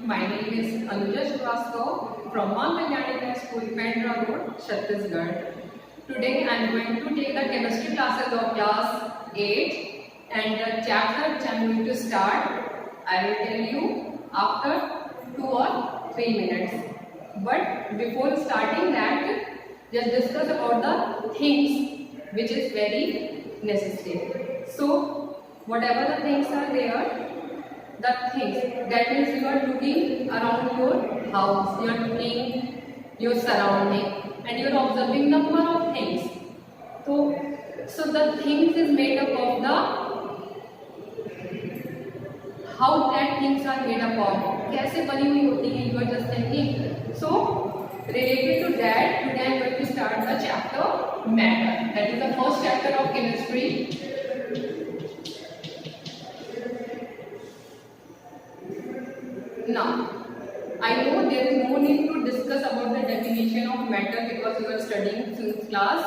My name is Anuja Srivastava from Mount Kalyani School, Bandra Road, Chhattisgarh. Today I am going to take the chemistry classes of class 8 and the chapter which I am going to start, I will tell you after 2 or 3 minutes. But before starting that, just discuss about the things which is very necessary. So whatever the things are there, the things, that means you are looking around your house, you are looking your surrounding and you are observing number of things. So the things is made up of how that things are made up of, कैसे बनी हुई होती है, you are just thinking. So related to that, today I am going to start the chapter matter. That is the first chapter of chemistry. Now, I know there is no need to discuss about the definition of matter because you are studying since class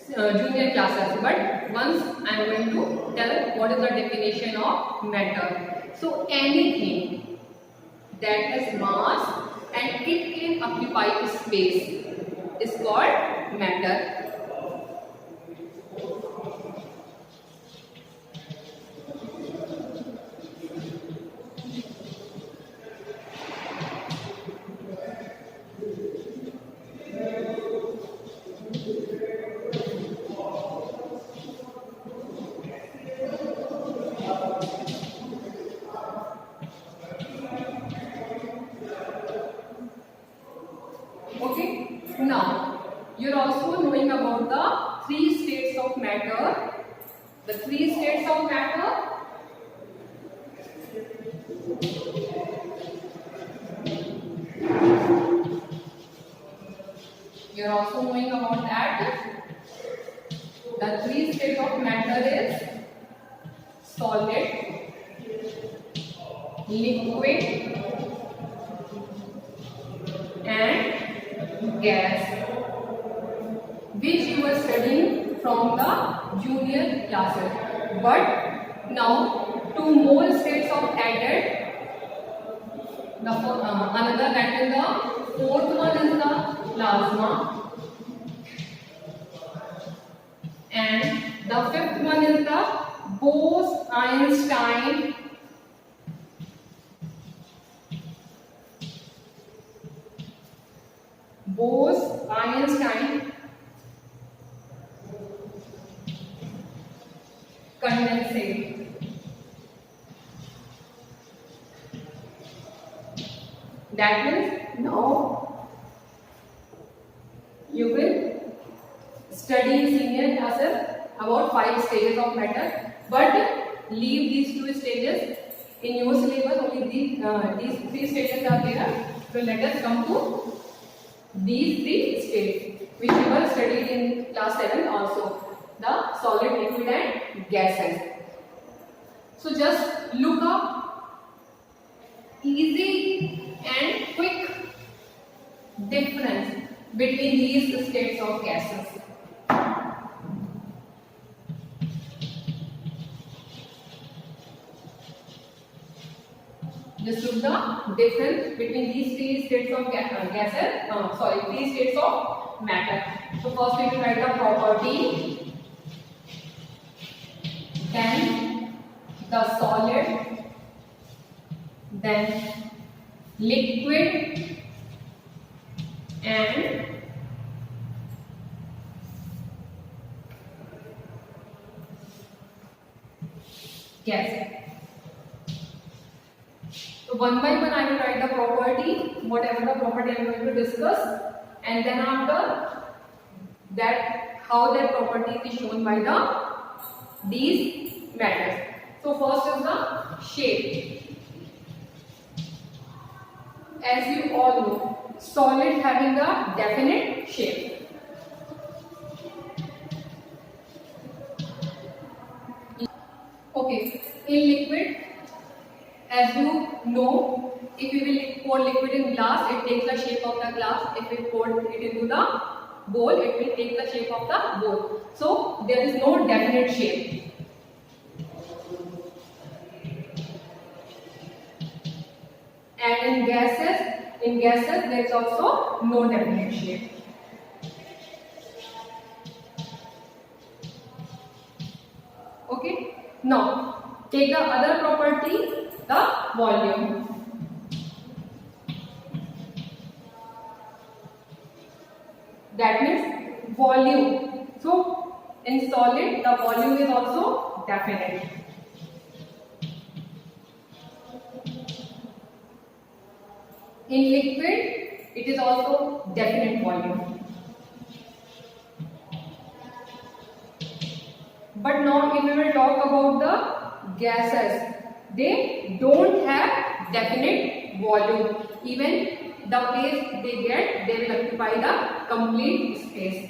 junior classes. But once I am going to tell what is the definition of matter. So anything that has mass and it can occupy space is called matter. Okay, now you are also knowing about the 3 states of matter. The 3 states of matter. You are also knowing about that. The 3 states of matter is solid, liquid, and gas, which you were studying from the junior classes. But now 2 more states of added. Another, that is the 4th one is the plasma, and the 5th one is the Bose-Einstein condensate. That means now you will study in senior classes about 5 stages of matter, but leave these 2 stages in your syllabus. Only these 3 stages are there. So let us come to these 3 states which we were studied in class 7 also, the solid, liquid and gases. So just look up easy and quick difference between these states of gases. Just look the difference between these 3 states of gases, 3 states of matter. So first we will write the property, then the solid, then liquid and gas. So one by one I will write the property, whatever the property I am going to discuss, and then after that how that property is shown by these matters. So first is the shape. As you all know, solid having a definite shape. Okay, in liquid, as you know, if we will pour liquid in glass, it takes the shape of the glass. If we pour it into the bowl, it will take the shape of the bowl. So there is no definite shape. And in gases there is also no definite shape. Okay. Now take the other property, the volume. That means volume. So in solid the volume is also definite. In liquid it is also definite volume. But now if we will talk about the gases, they don't have definite volume. Even the place they get, they will occupy the complete space.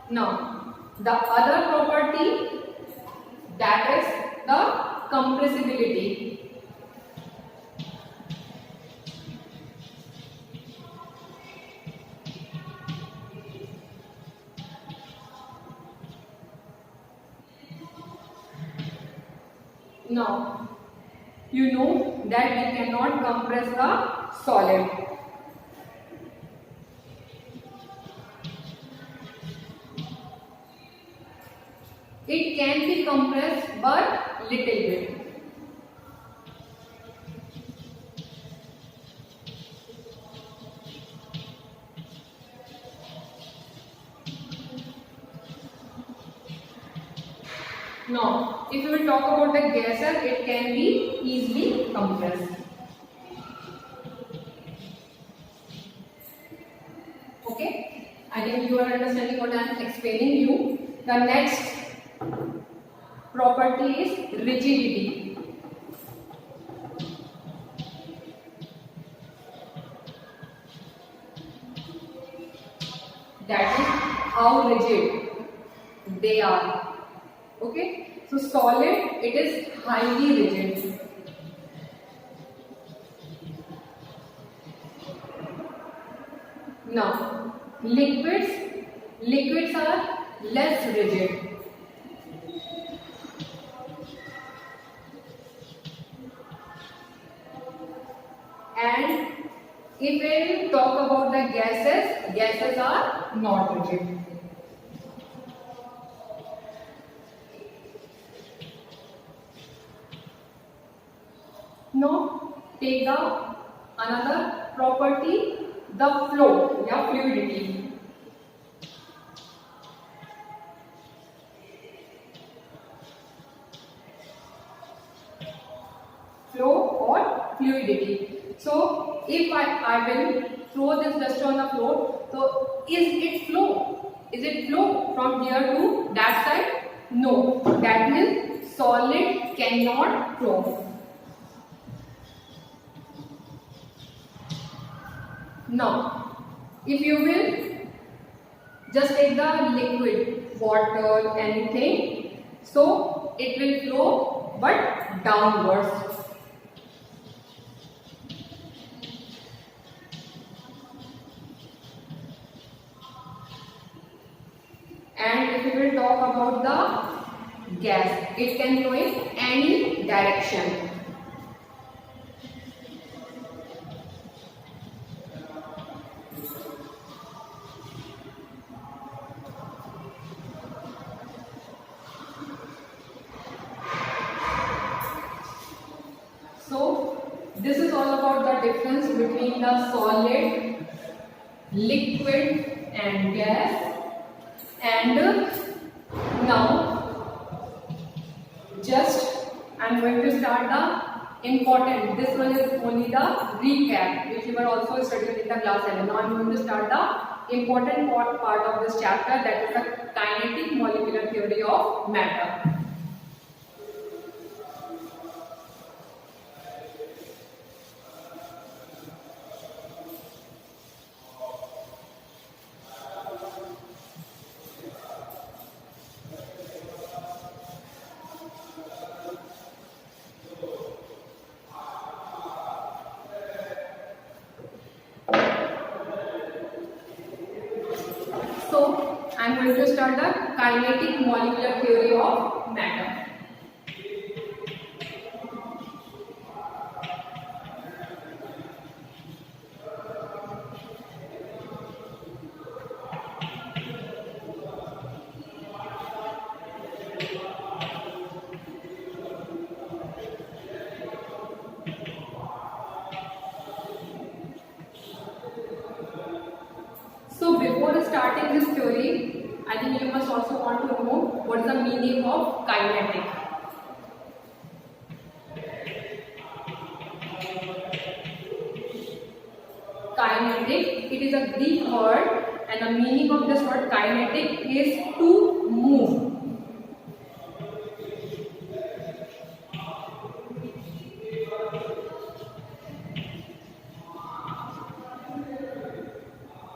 Now the other property, that is the compressibility. Now you know that we cannot compress the solid. It can be compressed but little bit. Now, if we will talk about the gases, it can be easily compressed. Okay, I think you are understanding what I am explaining you. The next property is rigidity. That is how rigid they are. Okay, so solid, it is highly rigid. Now, liquids are less rigid. And if we talk about the gases are not rigid. Now take the another property, the flow, yeah, fluidity. Flow or fluidity. So if I will throw this dust on the floor, so is it flow? Is it flow from here to that side? No, that means solid cannot flow. Now, if you will just take the liquid, water, anything, so it will flow but downwards. And if we will talk about the gas, it can flow in any direction. So this is all about the difference between the solid, liquid and gas. And now just I am going to start the important. This one is only the recap which we were also studying in the class 7. Now I am going to start the important part of this chapter, that is the kinetic molecular theory of matter. So I'm going to start the kinetic molecular theory of matter. So before starting this theory, I think you must also want to know what is the meaning of kinetic. Kinetic, it is a Greek word, and the meaning of this word kinetic is to move.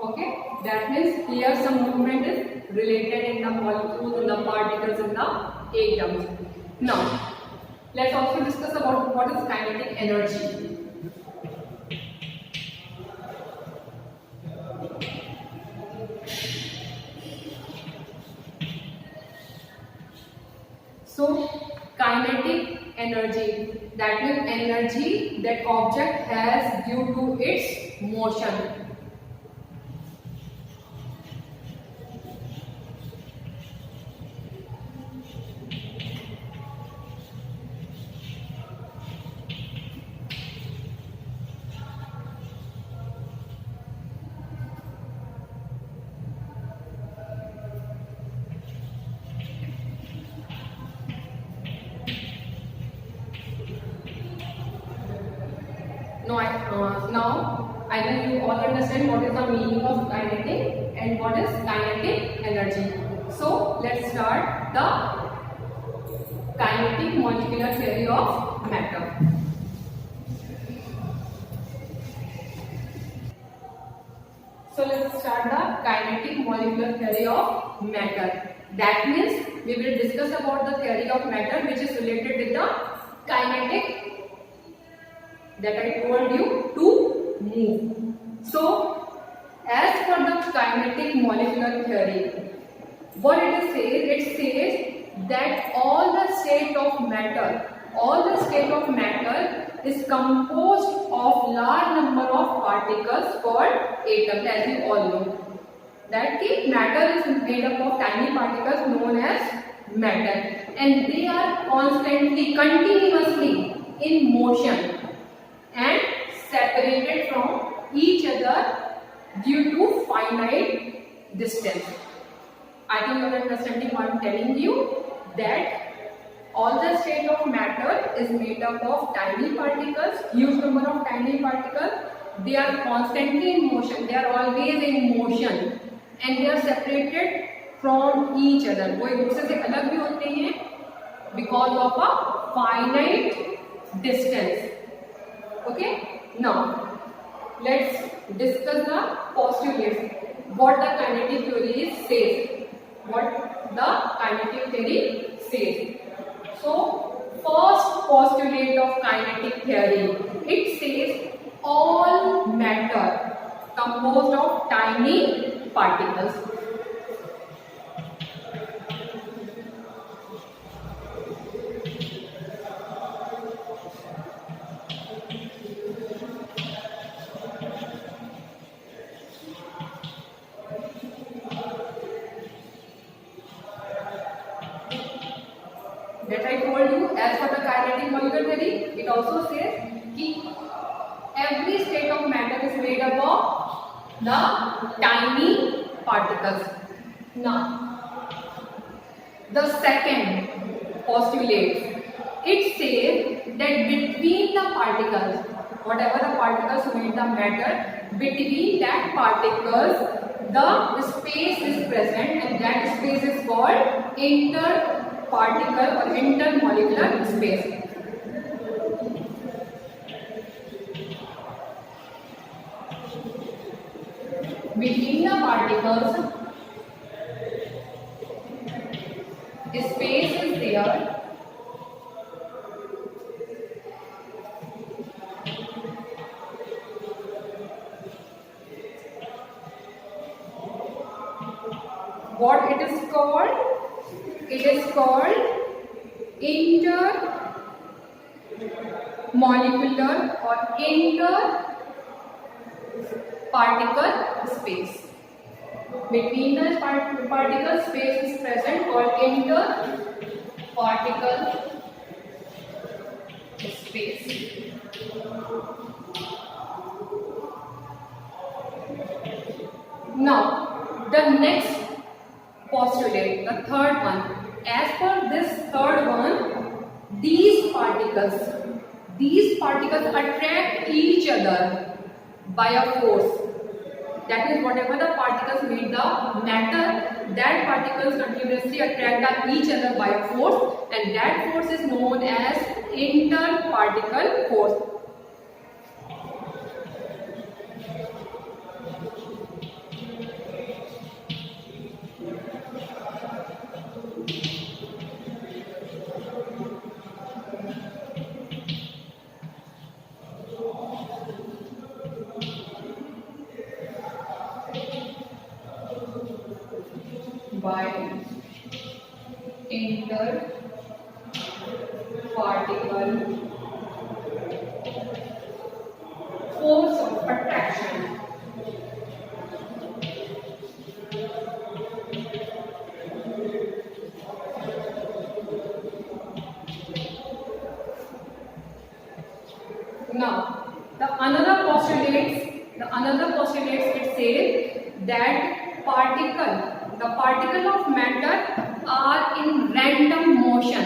Okay, that means here some movement is related in the molecules, in the particles, in the atoms. Now, let's also discuss about what is kinetic energy. So, kinetic energy, that means energy that object has due to its motion. Now I think you all understand what is the meaning of kinetic and what is kinetic energy. So let's start the kinetic molecular theory of matter. So let's start the kinetic molecular theory of matter. That means we will discuss about the theory of matter which is related with the kinetic that I told you to move. So, as per the kinetic molecular theory, what it says that all the state of matter is composed of large number of particles called atoms, as you all know. That matter is made up of tiny particles known as matter, and they are continuously in motion and separated from each other due to finite distance. I think you are understanding what I am telling you, that all the state of matter is made up of tiny particles, huge number of tiny particles. They are constantly in motion, they are always in motion, and they are separated from each other. वो एक दूसरे से अलग भी होते हैं because of a finite distance. Okay, now let's discuss the postulates. What the kinetic theory says. What the kinetic theory says. So, first postulate of kinetic theory. It says all matter composed of tiny particles. That I told you, as for the kinetic molecular theory, it also says that every state of matter is made up of the tiny particles. Now, the second postulate, it says that between the particles, whatever the particles made the matter, between that particles, the space is present, and that space is called interparticle or intermolecular space. Between the particles, space is there. What it is called? It is called intermolecular or interparticle space. Between the particle space is present called interparticle space. Now, the next postulate, the third one. As per this third one, these particles attract each other by a force. That is, whatever the particles made the matter, that particles continuously attract each other by a force, and that force is known as interparticle force. By interparticle force of attraction. Now, the another postulates it says that the particle of matter are in random motion.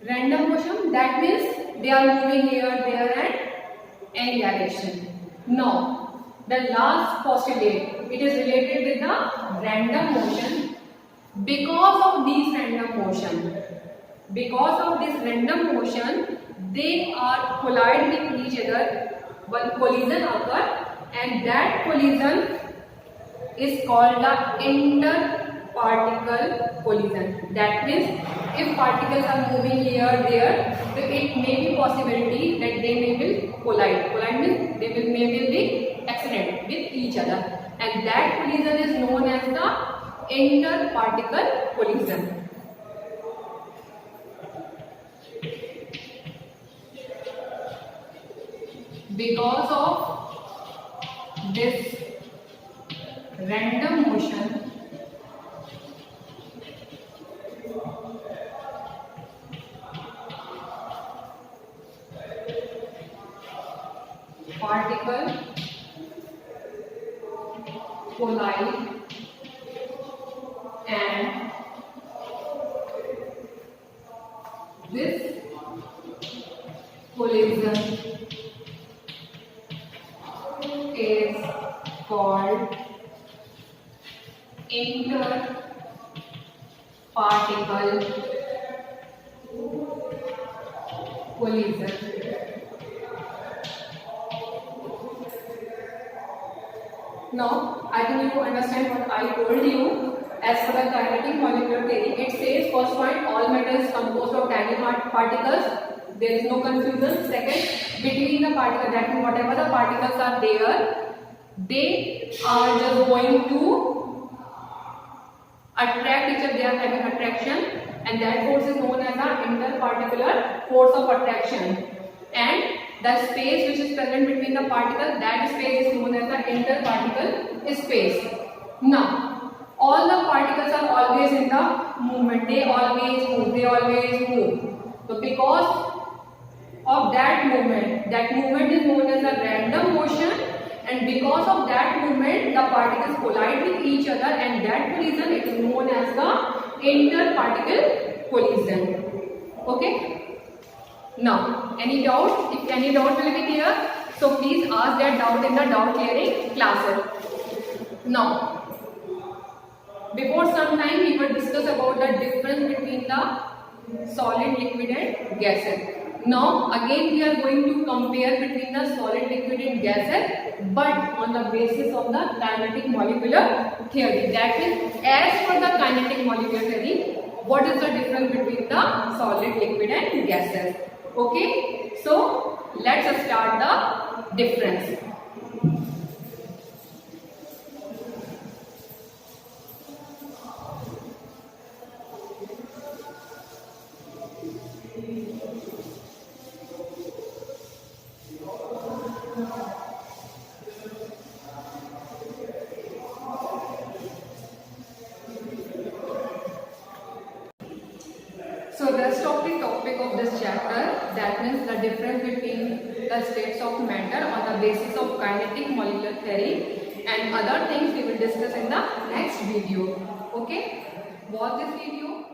Random motion, that means they are moving here, there, and any direction. Now, the last postulate, it is related with the random motion. Because of this random motion, they are collide with each other. One collision occur, and that collision is called the interparticle collision. That means if particles are moving here, there, so it may be possibility that they may will collide. Collide means they may be accident with each other, and that collision is known as the interparticle collision. Because of this random motion, particle collide and this collision is called interparticle collision. Now, I think you understand what I told you. As for the kinetic molecular theory, it says first point, all matter is composed of tiny particles. There is no confusion. Second, between the particles, that means whatever the particles are there, they are just going to attract each other. They are having attraction, and that force is known as the interparticular force of attraction. And the space which is present between the particles, that space is known as the interparticle space. Now, all the particles are always in the movement. They always move. So because of that movement is known as a random motion, and because of that movement the particles collide with each other, and that collision is known as the interparticle collision. Okay? Now, any doubt? If any doubt will be there, so please ask that doubt in the doubt clearing classes. Now, before some time we will discuss about the difference between the solid, liquid and gases. Now again we are going to compare between the solid, liquid and gases, but on the basis of the kinetic molecular theory. That means as per the kinetic molecular theory, what is the difference between the solid, liquid and gases? Okay, so let's start the difference. So rest of the topic of this chapter, that means the difference between the states of matter on the basis of kinetic molecular theory and other things we will discuss in the next video. Okay, watch this video.